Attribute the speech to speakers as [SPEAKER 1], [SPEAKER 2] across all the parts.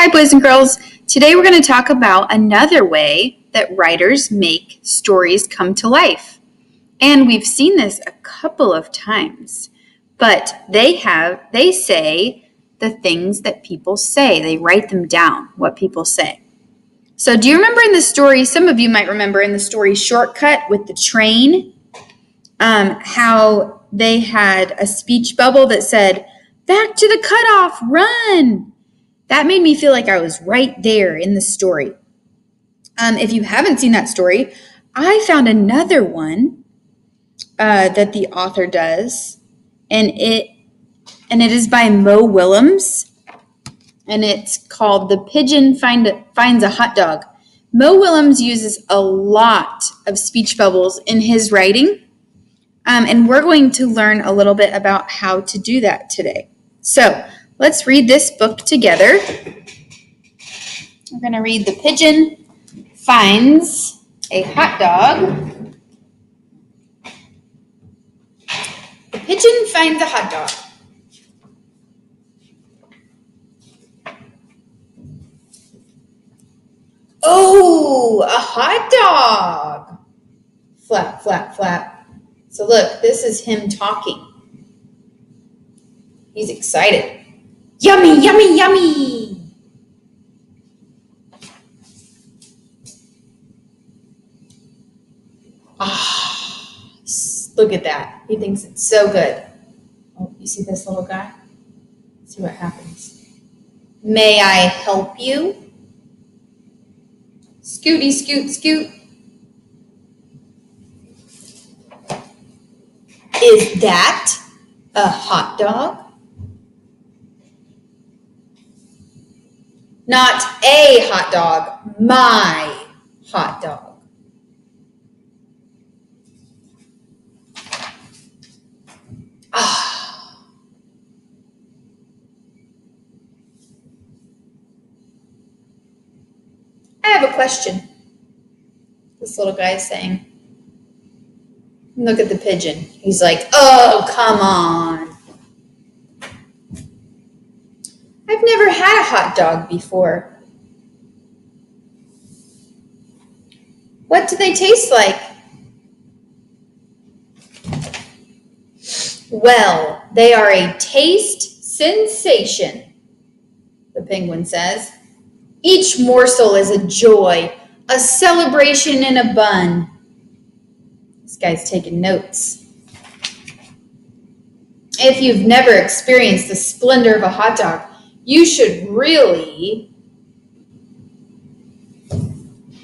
[SPEAKER 1] Hi, boys and girls. Today we're going to talk about another way that writers make stories come to life. And we've seen this a couple of times, but they say the things that people say. They write them down, what people say. So do you remember in the story, some of you might remember in the story Shortcut with the train, how they had a speech bubble that said, "Back to the cutoff, run." That made me feel like I was right there in the story. If you haven't seen that story, I found another one that the author does, and it is by Mo Willems, and it's called "The Pigeon Finds a Hot Dog." Mo Willems uses a lot of speech bubbles in his writing, and we're going to learn a little bit about how to do that today. So let's read this book together. We're going to read "The Pigeon Finds a Hot Dog." The pigeon finds a hot dog. Oh, a hot dog. Flap, flap, flap. So look, this is him talking. He's excited. Yummy, yummy, yummy. Look at that. He thinks it's so good. Oh, you see this little guy? Let's see what happens. May I help you? Scooty, scoot, scoot. Is that a hot dog? Not a hot dog, my hot dog. I have a question, this little guy is saying. Look at the pigeon. He's like, oh, come on. I've never had a hot dog before. What do they taste like? Well, they are a taste sensation, the penguin says. Each morsel is a joy, a celebration in a bun. This guy's taking notes. If you've never experienced the splendor of a hot dog, you should really...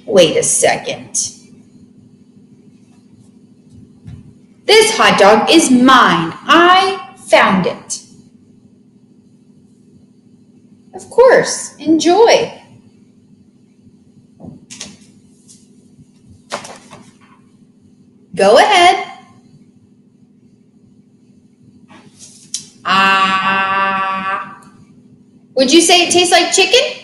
[SPEAKER 1] Wait a second. This hot dog is mine. I found it. Of course, enjoy. Go ahead. Would you say it tastes like chicken?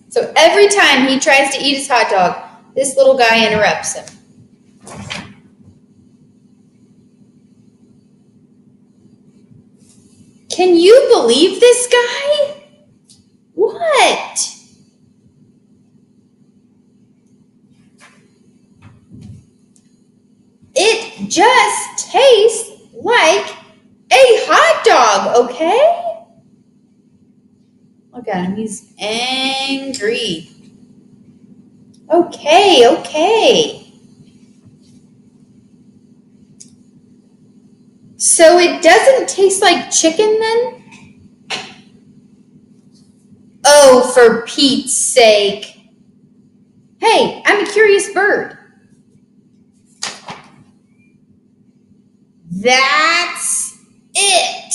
[SPEAKER 1] So every time he tries to eat his hot dog, this little guy interrupts him. Can you believe this guy? What? It just tastes like a hot dog, okay? Look at him, he's angry. Okay. So it doesn't taste like chicken then? Oh, for Pete's sake. Hey, I'm a curious bird. That's it.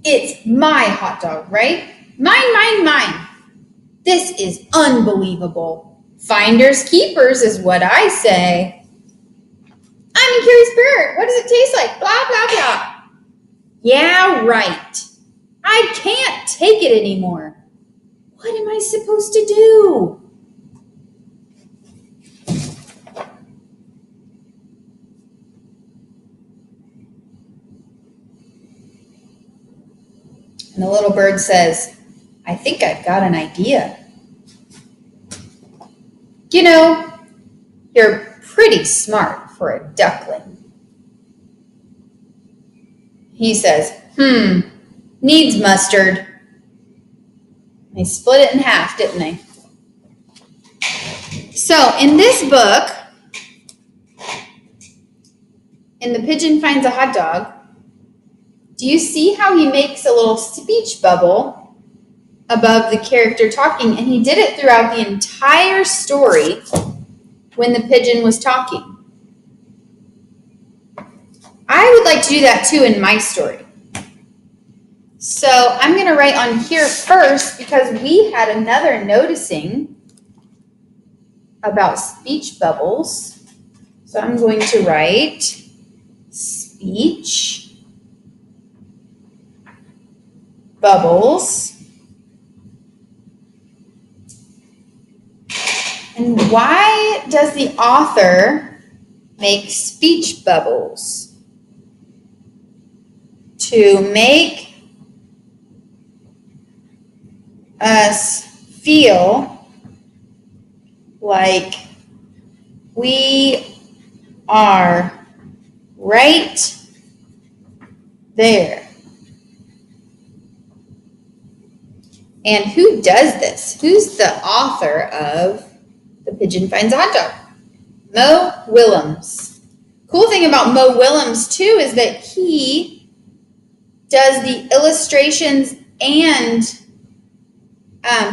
[SPEAKER 1] It's my hot dog, right? Mine. This is unbelievable. Finders keepers is what I say. I'm a curious bird. What does it taste like? Blah, blah, blah. Yeah, right. I can't take it anymore. What am I supposed to do? And the little bird says, I think I've got an idea. You know, you're pretty smart for a duckling. He says, needs mustard. They split it in half, didn't they? So in this book, in The Pigeon Finds a Hot Dog, do you see how he makes a little speech bubble above the character talking? And he did it throughout the entire story when the pigeon was talking. I would like to do that too in my story. So I'm going to write on here first because we had another noticing about speech bubbles. So I'm going to write speech bubbles. And why does the author make speech bubbles? To make us feel like we are right there. And who does this? Who's the author of The Pigeon Finds a Hot Dog? Mo Willems. Cool thing about Mo Willems too is that he does the illustrations and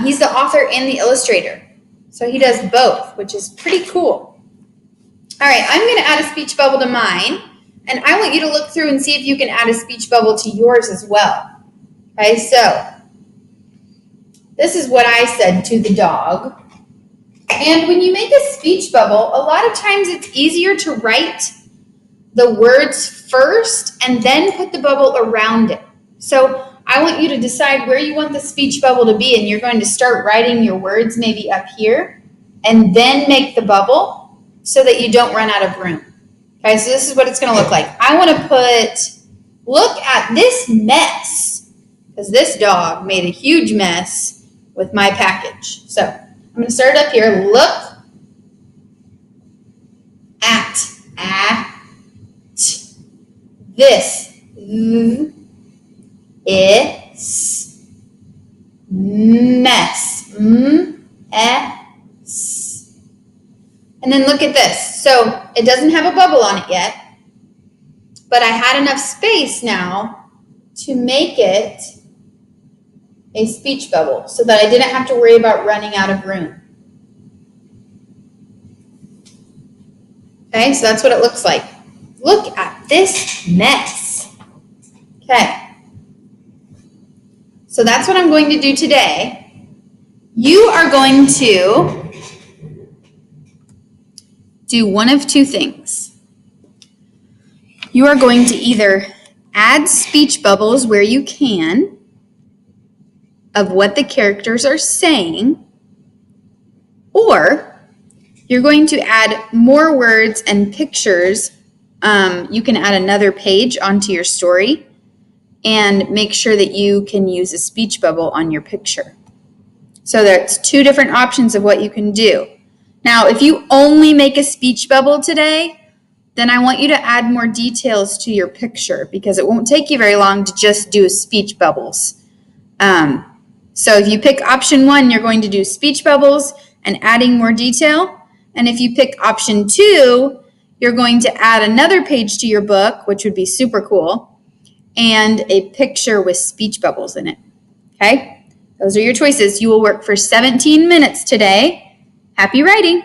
[SPEAKER 1] he's the author and the illustrator. So he does both, which is pretty cool. All right, I'm going to add a speech bubble to mine, and I want you to look through and see if you can add a speech bubble to yours as well. Okay, so this is what I said to the dog. And when you make a speech bubble, a lot of times it's easier to write the words first and then put the bubble around it. So I want you to decide where you want the speech bubble to be, and you're going to start writing your words maybe up here and then make the bubble so that you don't run out of room. Okay, so this is what it's going to look like. I want to look at this mess, because this dog made a huge mess with my package. So I'm going to start up here. Look at this. It's mess. S. And then look at this. So it doesn't have a bubble on it yet, but I had enough space now to make it a speech bubble so that I didn't have to worry about running out of room. Okay, so that's what it looks like. Look at this mess. Okay. So that's what I'm going to do today. You are going to do one of two things. You are going to either add speech bubbles where you can of what the characters are saying, or you're going to add more words and pictures. You can add another page onto your story and make sure that you can use a speech bubble on your picture. So that's two different options of what you can do. Now, if you only make a speech bubble today, then I want you to add more details to your picture because it won't take you very long to just do speech bubbles. So if you pick option 1, you're going to do speech bubbles and adding more detail. And if you pick option 2, you're going to add another page to your book, which would be super cool, and a picture with speech bubbles in it. Okay? Those are your choices. You will work for 17 minutes today. Happy writing!